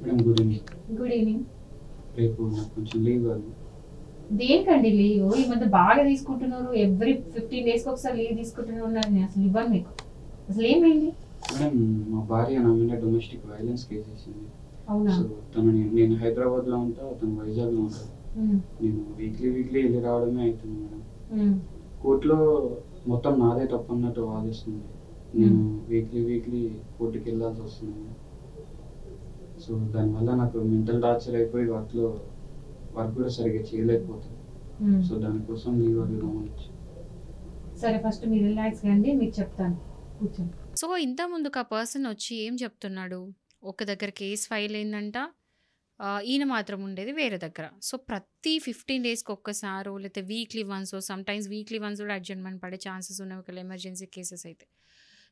Madam good evening. Good evening. రేపు నాకు కొంచెం లీవ్ కావాలి. దేనికండి లీవ్? ఈ మధ్య బాగా తీసుకుంటున్నారు. ఎవ్రీ 15 డేస్కి ఒకసారి లీవ్ తీసుకుంటున్నారు. నేను అసలు ఇవ్వను మీకు. అసలు ఏమైంది? మేడం మా భార్య నా మీద డొమెస్టిక్ వైలెన్స్ కేసు వేసింది. అవునా? సో నేను హైదరాబాద్లో ఉంటా, తను వైజాగ్లో ఉంటాను. నేను వీక్లీ వెళ్ళి రావడమే అవుతుంది మేడం. కోర్టులో మొత్తం నాదే తప్పు అన్నట్టు వాదిస్తుంది. నేను వీక్లీ కోర్టుకి వెళ్ళాల్సి వస్తుంది మేడం. సో దానివల్ల నాకు మెంటల్ టార్చర్ అయిపోయి వర్క్ కూడా సరిగ్గా చేయలేకపోతుంది. సో దానికోసం లీవ్ అడుగుదామని. సరే, ఫస్ట్ మీరు రిలాక్స్ కండి, మీకు చెప్తాను, కూర్చోండి. సో ఇంత ముందుకు ఆ పర్సన్ వచ్చి ఏం చెప్తున్నాడు, ఒక దగ్గర కేసు ఫైల్ అయిందంట, ఈయన మాత్రం ఉండేది వేరే దగ్గర. సో ప్రతి 15 డేస్కి ఒక్కసారో లేకపోతే weekly once, sometimes weekly once కూడా అడ్జస్ట్మెంట్ పడే ఛాన్సెస్ ఉన్నాయి ఒకవేళ ఎమర్జెన్సీ కేసెస్ అయితే.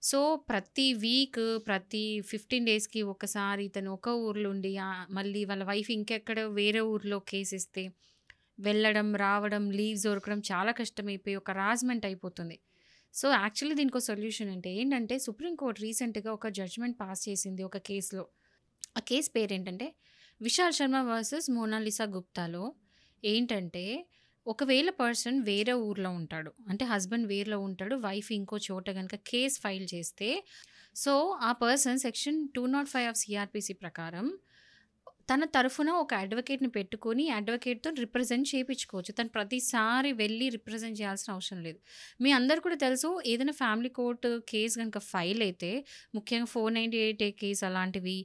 సో ప్రతి వీక్, ప్రతి 15 డేస్కి ఒకసారి ఇతను ఒక ఊర్లో ఉండి మళ్ళీ వాళ్ళ వైఫ్ ఇంకెక్కడ వేరే ఊర్లో కేసు ఇస్తే వెళ్ళడం రావడం, లీవ్స్ దొరకడం చాలా కష్టమైపోయి ఒక హరాస్మెంట్ అయిపోతుంది. సో యాక్చువల్లీ దీనికి సొల్యూషన్ ఏంటంటే సుప్రీంకోర్టు రీసెంట్గా ఒక జడ్జ్మెంట్ పాస్ చేసింది ఒక కేసులో. ఆ కేసు పేరు ఏంటంటే విశాల్ శర్మ వర్సెస్ మోనాలిసా గుప్తాలో. ఏంటంటే ఒకవేళ పర్సన్ వేరే ఊర్లో ఉంటాడు, అంటే హస్బెండ్ వేరేలో ఉంటాడు, వైఫ్ ఇంకో చోట కనుక కేసు ఫైల్ చేస్తే, సో ఆ పర్సన్ సెక్షన్ 205 ఆఫ్ సిఆర్పిసి ప్రకారం తన తరఫున ఒక అడ్వకేట్ని పెట్టుకొని అడ్వకేట్తో రిప్రజెంట్ చేయించుకోవచ్చు. తను ప్రతిసారి వెళ్ళి రిప్రజెంట్ చేయాల్సిన అవసరం లేదు. మీ అందరు కూడా తెలుసు, ఏదైనా ఫ్యామిలీ కోర్టు కేసు కనుక ఫైల్ అయితే, ముఖ్యంగా 498 కేసు అలాంటివి,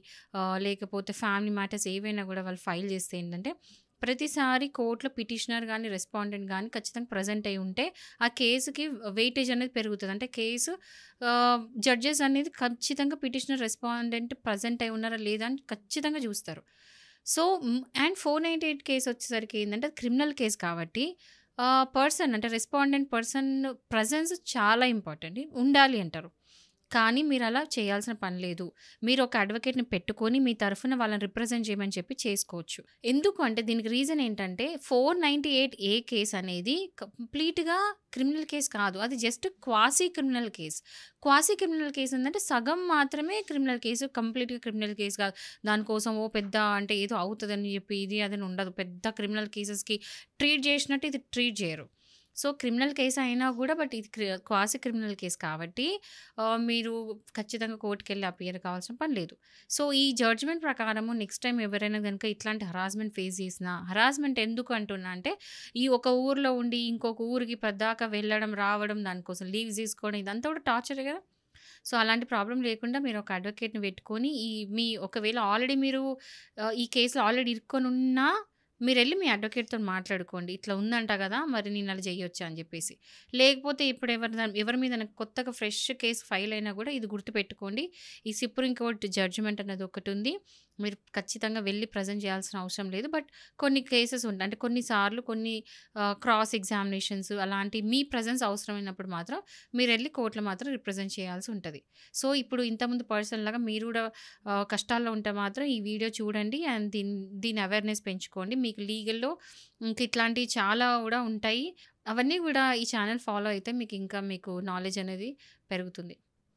లేకపోతే ఫ్యామిలీ మ్యాటర్స్ ఏవైనా కూడా వాళ్ళు ఫైల్ చేస్తే ఏంటంటే ప్రతిసారి కోర్టులో పిటిషనర్ కానీ రెస్పాండెంట్ కానీ ఖచ్చితంగా ప్రజెంట్ అయి ఉంటే ఆ కేసుకి వెయిటేజ్ అనేది పెరుగుతుంది. అంటే కేసు జడ్జెస్ అనేది ఖచ్చితంగా పిటిషనర్ రెస్పాండెంట్ ప్రజెంట్ అయి ఉన్నారా లేదా అని ఖచ్చితంగా చూస్తారు. సో అండ్ 498 కేసు వచ్చేసరికి ఏంటంటే క్రిమినల్ కేసు కాబట్టి పర్సన్ అంటే రెస్పాండెంట్ పర్సన్ ప్రజెన్స్ చాలా ఇంపార్టెంట్ ఉండాలి అంటారు. కానీ మీరు అలా చేయాల్సిన పని లేదు. మీరు ఒక అడ్వకేట్ని పెట్టుకొని మీ తరఫున వాళ్ళని రిప్రజెంట్ చేయమని చెప్పి చేసుకోవచ్చు. ఎందుకు అంటే దీనికి రీజన్ ఏంటంటే 498A కేసు అనేది కంప్లీట్గా క్రిమినల్ కేసు కాదు, అది just quasi criminal case. Quasi criminal case ఏంటంటే సగం మాత్రమే క్రిమినల్ కేసు, కంప్లీట్గా క్రిమినల్ కేసు కాదు. దానికోసం పెద్ద అంటే ఏదో అవుతుందని చెప్పి ఇది అదని ఉండదు. పెద్ద క్రిమినల్ కేసెస్కి ట్రీట్ చేసినట్టు ఇది ట్రీట్ చేయరు. సో క్రిమినల్ కేసు అయినా కూడా బట్ ఇది క్వాసీ క్రిమినల్ కేసు కాబట్టి మీరు ఖచ్చితంగా కోర్టుకి వెళ్ళి అపియర్ కావాల్సిన పని లేదు. సో ఈ జడ్జ్మెంట్ ప్రకారము నెక్స్ట్ టైం ఎవరైనా కనుక ఇట్లాంటి హరాస్మెంట్ ఫేస్ చేసినా, హరాస్మెంట్ ఎందుకు అంటున్నా అంటే ఈ ఒక ఊర్లో ఉండి ఇంకొక ఊరికి పెద్దాక వెళ్ళడం రావడం, దానికోసం లీవ్స్ తీసుకోవడం, ఇదంతా కూడా టార్చర్ కదా. సో అలాంటి ప్రాబ్లం లేకుండా మీరు ఒక అడ్వకేట్ని పెట్టుకొని మీ ఒకవేళ ఆల్రెడీ మీరు ఈ కేసులో ఆల్రెడీ ఇరుక్కొని ఉన్నా మీరు వెళ్ళి మీ అడ్వకేట్తో మాట్లాడుకోండి, ఇట్లా ఉందంట కదా, మరి నేను అలా చేయొచ్చా అని చెప్పేసి. లేకపోతే ఇప్పుడు ఎవరి మీద కొత్తగా ఫ్రెష్ కేసు ఫైల్ అయినా కూడా ఇది గుర్తుపెట్టుకోండి, ఈ సుప్రీంకోర్టు జడ్జిమెంట్ అనేది ఒకటి ఉంది, మీరు ఖచ్చితంగా వెళ్ళి ప్రజెంట్ చేయాల్సిన అవసరం లేదు. బట్ కొన్ని కేసెస్ ఉంటాయి, అంటే కొన్నిసార్లు కొన్ని క్రాస్ ఎగ్జామినేషన్స్ అలాంటి మీ ప్రజెన్స్ అవసరమైనప్పుడు మాత్రం మీరు వెళ్ళి కోర్టులో మాత్రం రిప్రజెంట్ చేయాల్సి ఉంటుంది. సో ఇప్పుడు ఇంతకుముందు పర్సన్ లాగా మీరు కూడా కష్టాల్లో ఉంటే మాత్రం ఈ వీడియో చూడండి అండ్ దీని అవేర్నెస్ పెంచుకోండి. మీకు లీగల్లో ఇంక ఇట్లాంటివి చాలా కూడా ఉంటాయి, అవన్నీ కూడా ఈ ఛానల్ ఫాలో అయితే మీకు నాలెడ్జ్ అనేది పెరుగుతుంది.